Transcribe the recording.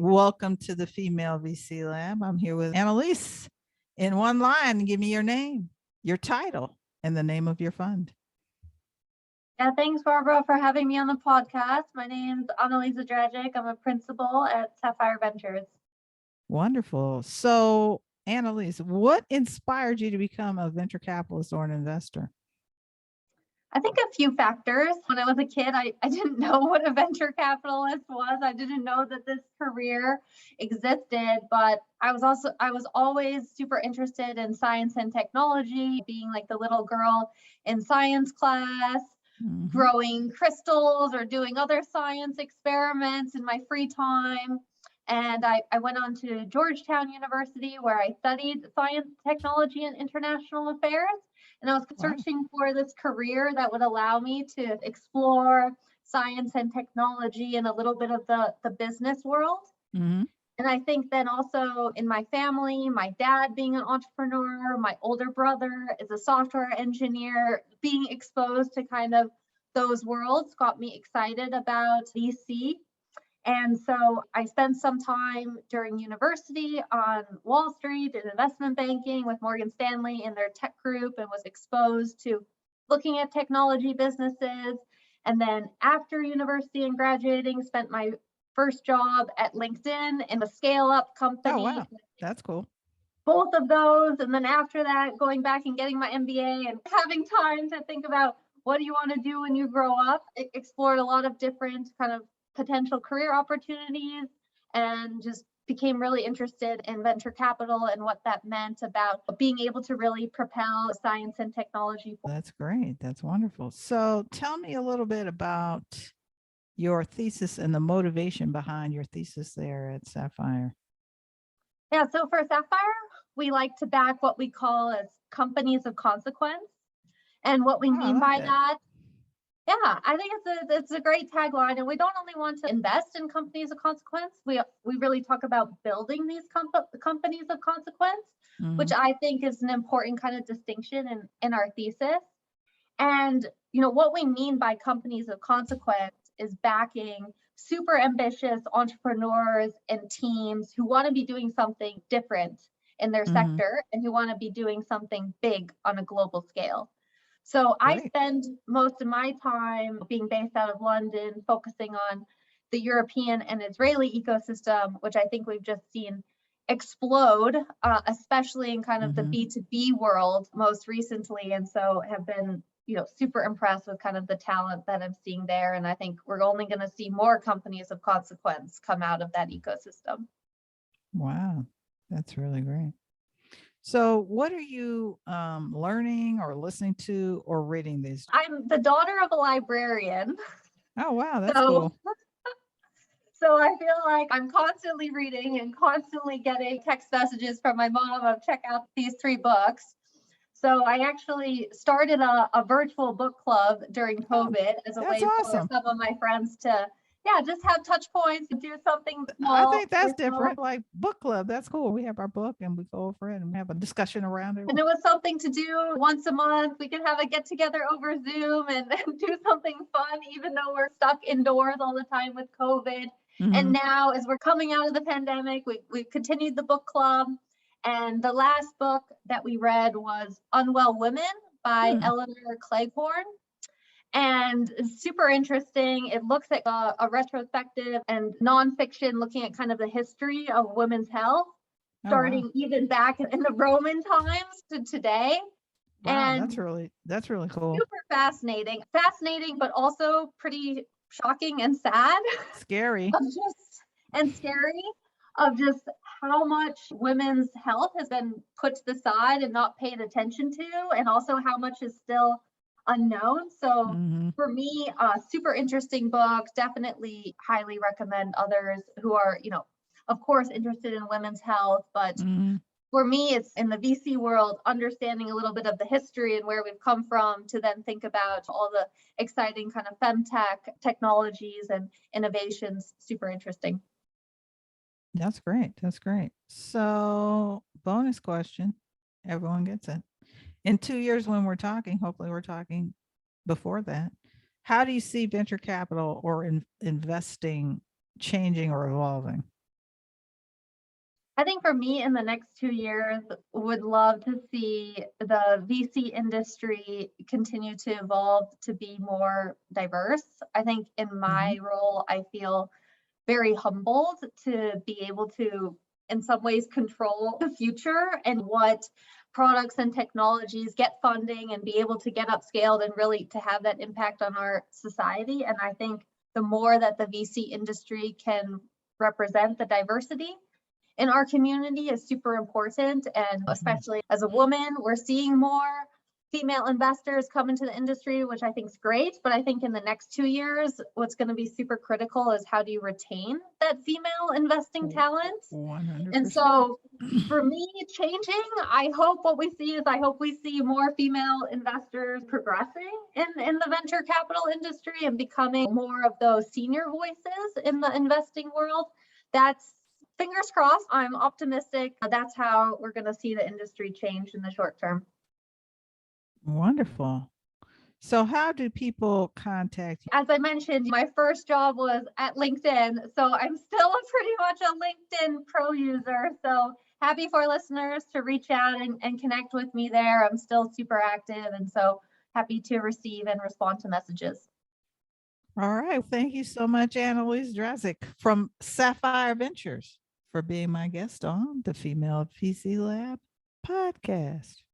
Welcome to the Female VC Lab. I'm here with Annalise. In one line, give me your name, your title, and the name of your fund. Yeah, thanks, Barbara, for having me on the podcast. My name's Annalise Dragic. I'm a principal at Sapphire Ventures. Wonderful. So, Annalise, what inspired you to become a venture capitalist or an investor? I think a few factors. When I was a kid, I didn't know what a venture capitalist was. I didn't know that this career existed, but I was always super interested in science and technology, being like the little girl in science class, growing crystals or doing other science experiments in my free time. And I went on to Georgetown University, where I studied science, technology, and international affairs. And I was searching for this career that would allow me to explore science and technology and a little bit of the business world. And I think then also in my family, my dad being an entrepreneur, my older brother is a software engineer, being exposed to kind of those worlds got me excited about VC. And so I spent some time during university on Wall Street in investment banking with Morgan Stanley in their tech group, and was exposed to looking at technology businesses. And then after university and graduating, spent my first job at LinkedIn in a scale-up company. Oh, wow. That's cool. Both of those. And then after that, going back and getting my MBA and having time to think about what do you want to do when you grow up. Explored a lot of different kind of potential career opportunities, and just became really interested in venture capital and what that meant about being able to really propel science and technology. That's great. That's wonderful. So tell me a little bit about your thesis and the motivation behind your thesis there at Sapphire. Yeah, so for Sapphire, we like to back what we call as companies of consequence. And what we mean by that, yeah, I think it's a great tagline. And we don't only want to invest in companies of consequence. We really talk about building these companies of consequence, which I think is an important kind of distinction in our thesis. And what we mean by companies of consequence is backing super ambitious entrepreneurs and teams who want to be doing something different in their sector and who want to be doing something big on a global scale. So I spend most of my time being based out of London, focusing on the European and Israeli ecosystem, which I think we've just seen explode, especially in kind of the B2B world most recently. And so have been, super impressed with kind of the talent that I'm seeing there. And I think we're only going to see more companies of consequence come out of that ecosystem. Wow, that's really great. So what are you learning or listening to or reading these? I'm the daughter of a librarian. Oh, wow. That's cool. So I feel like I'm constantly reading and constantly getting text messages from my mom of check out these 3 books. So I actually started a virtual book club during COVID as a way for some of my friends to just have touch points and do something small. I think that's different, like book club. That's cool. We have our book and we go over it and we have a discussion around it. And it was something to do once a month. We could have a get together over Zoom and do something fun, even though we're stuck indoors all the time with COVID. And now, as we're coming out of the pandemic, we've continued the book club. And the last book that we read was Unwell Women by Eleanor Cleghorn. And it's super interesting. It looks at a retrospective and nonfiction looking at kind of the history of women's health, starting even back in the Roman times to today. Wow, and that's really cool. Super fascinating, but also pretty shocking and sad. Scary. Scary of just how much women's health has been put to the side and not paid attention to, and also how much is still unknown. So for me, super interesting book. Definitely highly recommend others who are, of course, interested in women's health. But for me, it's in the VC world, understanding a little bit of the history and where we've come from to then think about all the exciting kind of femtech technologies and innovations. Super interesting. That's great. That's great. So bonus question. Everyone gets it. In 2 years when we're talking, hopefully we're talking before that, how do you see venture capital or investing changing or evolving? I think for me in the next 2 years, would love to see the VC industry continue to evolve to be more diverse. I think in my role, I feel very humbled to be able to, in some ways, control the future and what products and technologies get funding and be able to get upscaled and really to have that impact on our society. And I think the more that the VC industry can represent the diversity in our community is super important. And especially as a woman, we're seeing more female investors come into the industry, which I think is great. But I think in the next 2 years, what's going to be super critical is how do you retain that female investing talent? 100%. And so for me, changing, I hope what we see is I hope we see more female investors progressing in the venture capital industry and becoming more of those senior voices in the investing world. That's fingers crossed. I'm optimistic. That's how we're going to see the industry change in the short term. Wonderful. So how do people contact you? As I mentioned, my first job was at LinkedIn. So I'm still pretty much a LinkedIn pro user. So happy for listeners to reach out and connect with me there. I'm still super active. And so happy to receive and respond to messages. All right. Thank you so much, Annalise Dragic from Sapphire Ventures, for being my guest on the Female VC Lab podcast.